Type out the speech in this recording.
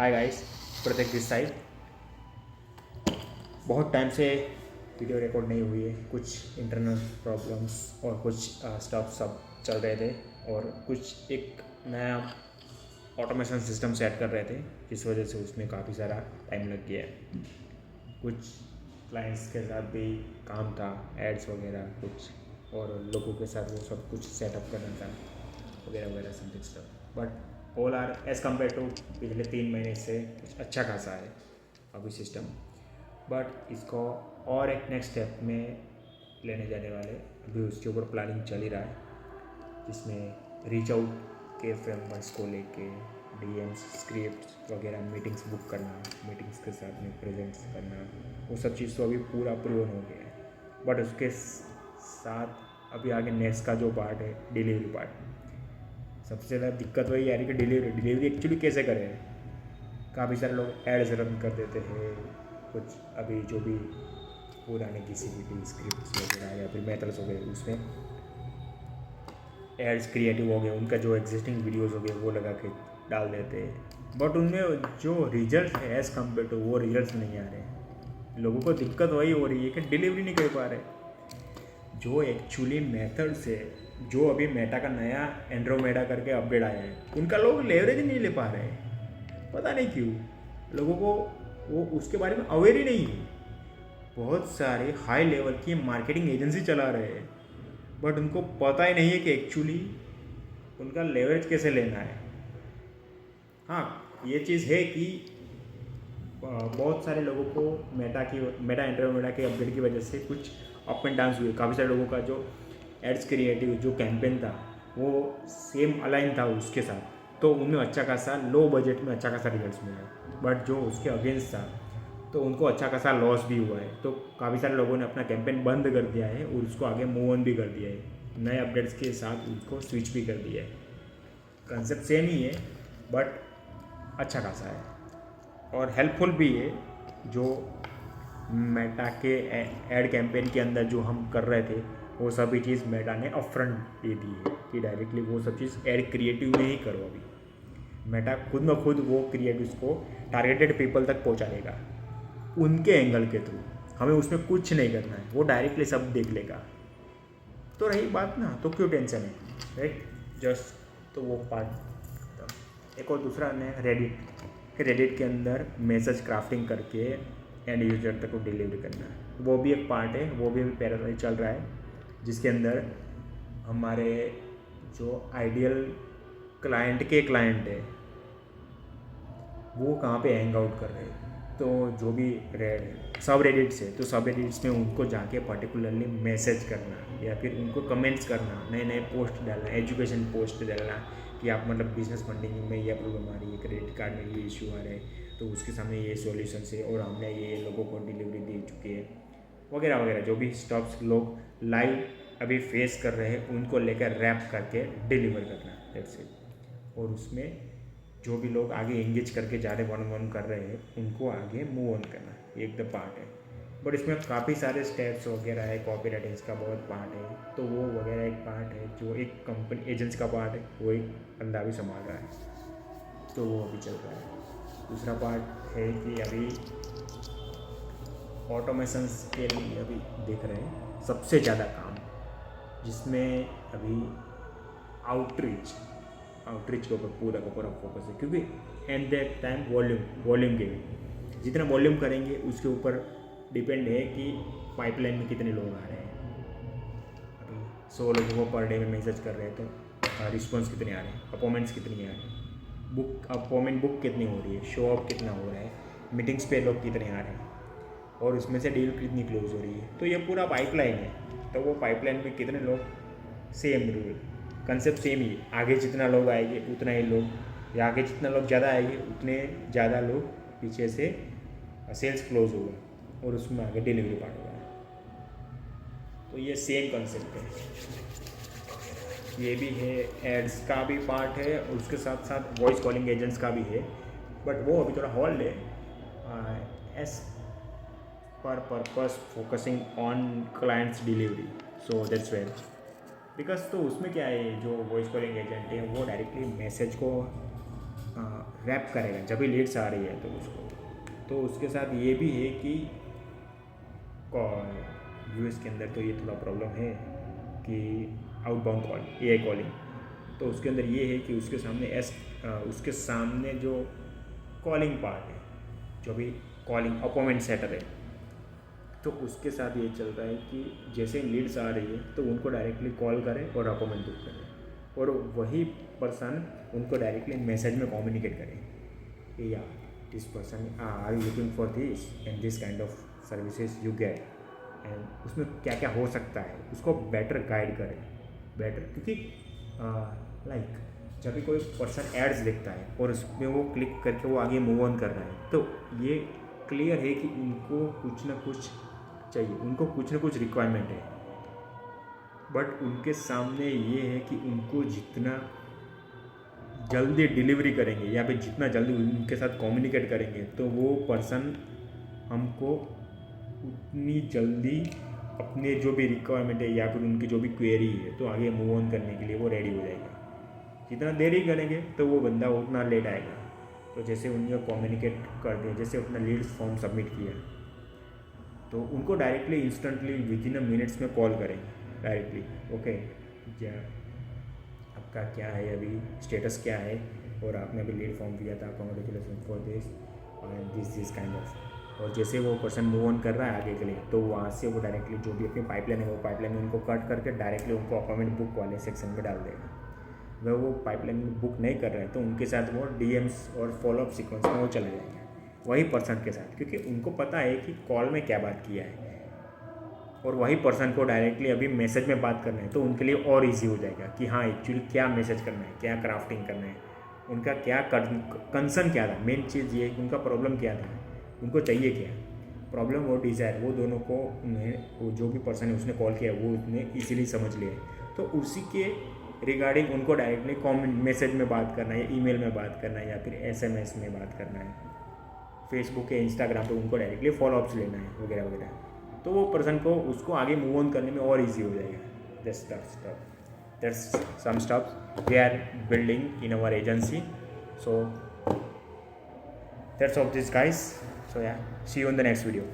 Hi guys, Prateek this side. बहुत time से video record नहीं हुई है। कुछ इंटरनल प्रॉब्लम्स और कुछ स्टफ सब चल रहे थे और कुछ एक नया ऑटोमेशन सिस्टम सेट कर रहे थे, जिस वजह से उसमें काफ़ी सारा टाइम लग गया है। कुछ क्लाइंट्स के साथ भी काम था, एड्स वगैरह कुछ, और लोगों के साथ वो सब कुछ सेटअप करना था वगैरह वगैरह something stuff. But all are as compare to पिछले 3 महीने से कुछ अच्छा खासा है अभी सिस्टम। बट इसको और एक नेक्स्ट स्टेप में लेने जाने वाले, अभी उसके ऊपर प्लानिंग चल ही रहा है, जिसमें रीच आउट के फ्रेमवर्क्स को लेके डीएम्स, स्क्रिप्ट वगैरह, मीटिंग्स बुक करना, मीटिंग्स के साथ में प्रेजेंट्स करना, वो सब चीज़ तो अभी पूरा प्रूवन हो गया है। बट उसके साथ अभी आगे नेक्स्ट का जो पार्ट है, डिलीवरी पार्ट, सबसे ज़्यादा दिक्कत वही आ रही है कि डिलीवरी एक्चुअली कैसे करें। काफ़ी सारे लोग एड्स रन कर देते हैं, कुछ अभी जो भी पुराने किसी भी स्क्रिप्ट वगैरह या फिर मेथड्स हो गए, उसमें एड्स क्रिएटिव हो गए, उनका जो एग्जिस्टिंग वीडियोस हो गए वो लगा के डाल देते हैं। बट उनमें जो रिजल्ट है एज़ कम्पेयर टू वो रिजल्ट नहीं आ रहे। लोगों को दिक्कत वही हो रही है कि डिलीवरी नहीं कर पा रहे। जो एक्चुअली मेथड से, जो अभी मेटा का नया एंड्रोमेडा करके अपडेट आया है, उनका लोग लेवरेज नहीं ले पा रहे हैं। पता नहीं क्यों लोगों को वो उसके बारे में अवेयर ही नहीं है। बहुत सारे हाई लेवल की मार्केटिंग एजेंसी चला रहे हैं, बट उनको पता ही नहीं है कि एक्चुअली उनका लेवरेज कैसे लेना है। हाँ, ये चीज़ है कि बहुत सारे लोगों को मेटा एंड्रोमेडा के अपडेट की वजह से कुछ अप एंड डाउन्स हुए। काफ़ी सारे लोगों का जो एड्स क्रिएटिव जो कैंपेन था वो सेम अलाइन था उसके साथ, तो उनमें अच्छा खासा लो बजट में अच्छा खासा रिजल्ट मिला। बट जो उसके अगेंस्ट था तो उनको अच्छा खासा लॉस भी हुआ है। तो काफ़ी सारे लोगों ने अपना कैंपेन बंद कर दिया है और उसको आगे मूव ऑन भी कर दिया है, नए अपडेट्स के साथ उसको स्विच भी कर दिया है। कंसेप्ट सेम ही है बट अच्छा खासा है और हेल्पफुल भी है। जो मेटा के एड कैंपेन के अंदर जो हम कर रहे थे, वो सभी चीज़ मेटा ने अपफ्रंट दे दी है कि डायरेक्टली वो सब चीज़ एड क्रिएटिव में ही करो। अभी मेटा खुद ब खुद वो क्रिएटिव्स को टारगेटेड पीपल तक पहुंचा देगा उनके एंगल के थ्रू। हमें उसमें कुछ नहीं करना है, वो डायरेक्टली सब देख लेगा। तो रही बात ना, तो क्यों टेंशन है, राइट? जस्ट तो वो पार्ट। एक और दूसरा ने रेडिट के अंदर मैसेज क्राफ्टिंग करके एंड यूजर तक को डिलीवर करना, वो भी एक पार्ट है। वो भी पैरेलल चल रहा है, जिसके अंदर हमारे जो आइडियल क्लाइंट है वो कहाँ पे हैंग आउट कर रहे हैं। तो जो भी सब रेडिट्स है, तो सब रेडिट्स में उनको जाके पर्टिकुलरली मैसेज करना या फिर उनको कमेंट्स करना, नए नए पोस्ट डालना, एजुकेशन पोस्ट डालना कि आप मतलब बिजनेस फंडिंग में ये प्रॉब्लम आ रही है, क्रेडिट कार्ड में ये इशू आ रहे हैं, तो उसके सामने ये सॉल्यूशन है और हमने ये लोगों को डिलीवरी दे चुके हैं वगैरह वगैरह। जो भी स्टॉप्स लोग लाइव अभी फेस कर रहे हैं उनको लेकर रैप करके डिलीवर करना, दैट्स इट। और उसमें जो भी लोग आगे एंगेज करके जा रहे, वन वन कर रहे हैं, उनको आगे मूव ऑन करना, एक द पार्ट है। बट इसमें काफ़ी सारे स्टेप्स वगैरह है, कॉपी राइटिंग्स का बहुत पार्ट है, तो वो वगैरह एक पार्ट है जो एक कंपनी एजेंट्स का पार्ट है, वो एक बंदा भी संभाल रहा है, तो वो अभी चल रहा है। दूसरा पार्ट है कि अभी ऑटोमेशंस के लिए अभी देख रहे हैं सबसे ज़्यादा काम, जिसमें अभी आउटरीच के ऊपर पूरा का पूरा फोकस है, क्योंकि at that time volume gaming, जितना वॉल्यूम करेंगे उसके ऊपर डिपेंड है कि पाइपलाइन में कितने लोग आ रहे हैं। अभी 100 लोगों को पर डे में मैसेज कर रहे हैं तो रिस्पॉन्स कितने आ रहे हैं, अपॉइंटमेंट्स कितनी आ रही है, अपॉइंटमेंट बुक कितनी हो रही है, शो ऑफ कितना हो रहा है, मीटिंग्स पे लोग कितने आ रहे हैं और उसमें से डील कितनी क्लोज हो रही है। तो ये पूरा पाइपलाइन है, तो वो पाइपलाइन में कितने लोग, सेम रूल कंसेप्ट सेम ही, आगे जितना लोग आएंगे उतना ही लोग, या आगे जितना लोग ज़्यादा आएंगे उतने ज़्यादा लोग पीछे से सेल्स क्लोज होगा और उसमें आगे डिलीवरी पार्ट होगा। तो ये सेम कंसेप्ट है, ये भी है, एड्स का भी पार्ट है और उसके साथ साथ वॉइस कॉलिंग एजेंट्स का भी है। बट वो अभी थोड़ा हॉल्ड है as per purpose focusing on clients delivery, so that's well. Because तो उसमें क्या है, जो वॉइस कॉलिंग एजेंट है वो डायरेक्टली मैसेज को रैप करेगा जब भी लीड्स आ रही है तो उसको। तो उसके साथ ये भी है कि यूएस के अंदर तो ये थोड़ा प्रॉब्लम है कि आउटबाउंड कॉल एआई कॉलिंग, तो उसके अंदर ये है कि उसके सामने जो कॉलिंग पार्ट है, जो भी कॉलिंग अपॉइंटमेंट सेटर है, तो उसके साथ ये चल रहा है कि जैसे लीड्स आ रही है तो उनको डायरेक्टली कॉल करें और अपॉइंटमेंट बुक करें, और वही पर्सन उनको डायरेक्टली मैसेज में कम्युनिकेट करे, या this person are you looking for this and this kind of services you get, and उसमें क्या क्या हो सकता है उसको बेटर गाइड करें, बेटर, क्योंकि लाइक जब भी कोई पर्सन एड्स देखता है और उसमें वो क्लिक करके वो आगे मूव ऑन कर रहा है, तो ये क्लियर है कि उनको कुछ ना कुछ चाहिए, उनको कुछ ना कुछ रिक्वायरमेंट है, बट उनके सामने ये है कि उनको जितना जल्दी डिलीवरी करेंगे या फिर जितना जल्दी उनके साथ कम्युनिकेट करेंगे तो वो पर्सन हमको उतनी जल्दी अपने जो भी रिक्वायरमेंट है या फिर उनकी जो भी क्वेरी है तो आगे मूव ऑन करने के लिए वो रेडी हो जाएगा। जितना देरी करेंगे तो वो बंदा उतना लेट आएगा। तो जैसे उन्हें कम्युनिकेट कर दिया, जैसे अपना लीड्स फॉर्म सबमिट किया, तो उनको directly instantly with in minutes में कॉल करेंगे डायरेक्टली, ओके क्या आपका क्या है अभी स्टेटस क्या है, और आपने अभी लीड फॉर्म दिया था, congratulation for this kind of. और जैसे वो पर्सन मूव ऑन कर रहा है आगे के लिए, तो वहाँ से वो डायरेक्टली जो भी अपनी पाइपलाइन है वो पाइपलाइन उनको कट करके डायरेक्टली उनको अपॉइंटमेंट बुक वाले सेक्शन में डाल देगा। वह वो पाइपलाइन में बुक नहीं कर रहे हैं तो उनके साथ वो डीएम्स और फॉलोअप सीक्वेंस में वो चले जाएंगे वही पर्सन के साथ, क्योंकि उनको पता है कि कॉल में क्या बात किया है और वही पर्सन को डायरेक्टली अभी मैसेज में बात करना है, तो उनके लिए और इजी हो जाएगा कि हाँ एक्चुअली क्या मैसेज करना है, क्या क्राफ्टिंग करना है, उनका क्या कंसर्न क्या था, मेन चीज़ ये कि उनका प्रॉब्लम क्या था, उनको चाहिए क्या, प्रॉब्लम और डिज़ायर, वो दोनों को उन्हें जो भी पर्सन है उसने कॉल किया वो उसने इजीली समझ लिया है। तो उसी के रिगार्डिंग उनको डायरेक्टली कमेंट मैसेज में बात करना है, ईमेल में बात करना है, या फिर एसएमएस में बात करना है, फेसबुक या इंस्टाग्राम पे उनको डायरेक्टली फॉलोअप्स लेना है वगैरह वगैरह, तो वो पर्सन को उसको आगे मूव ऑन करने में और इजी हो जाएगा। That's some stuff we are building in our agency, so that's of this guys, so yeah see you in the next video.